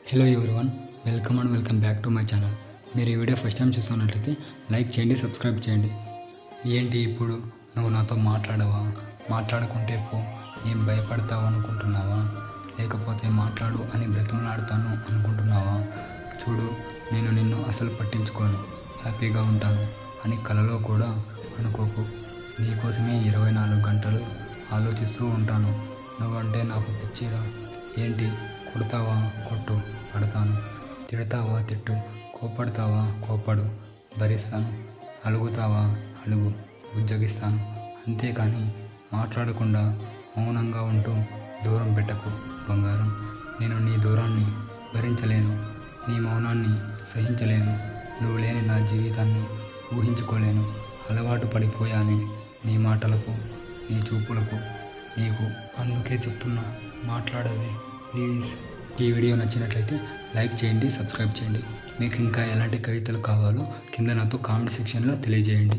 Hello everyone, welcome back to my channel. మీరు ఈ video first time చూస్తున్నట్లయితే like చేయండి, సబ్స్క్రైబ్ చేయండి. ఏంటి ఇప్పుడు నువ్వు నాతో మాట్లాడవా? మాట్లాడుకుంటే పో, ఏం భయపడతావు అనుకుంటున్నావా? లేకపోతే మాట్లాడు అని బ్రతిమలాడతాను అనుకుంటున్నావా? చూడు, నేను నిన్ను అసలు పట్టించుకోను, హ్యాపీగా ఉంటాను అని కలలో కూడా అనుకోకు. నీకోసమే 24 గంటలు ఆలోచిస్తూ ఉంటాను. నువ్వంటే నాకు పిచ్చిరా. ఏంటి, కొడతావా? కొట్టు, పడతాను. తిడతావా? తిట్టు. కోపడతావా? కోపడు, భరిస్తాను. అలుగుతావా? అలుగు, బుజ్జగిస్తాను. అంతేకాని మాట్లాడకుండా మౌనంగా ఉంటూ దూరం పెట్టకు బంగారం. నేను నీ దూరాన్ని భరించలేను, నీ మౌనాన్ని సహించలేను. నువ్వు లేని నా జీవితాన్ని ఊహించుకోలేను. అలవాటు పడిపోయానే నీ మాటలకు, నీ చూపులకు, నీకు. అందుకే చెప్తున్నా, మాట్లాడవే ప్లీజ్. ఈ వీడియో నచ్చినట్లయితే లైక్ చేయండి, సబ్స్క్రైబ్ చేయండి. మీకు ఇంకా ఎలాంటి కవితలు కావాలో కింద నాతో కామెంట్ సెక్షన్లో తెలియజేయండి.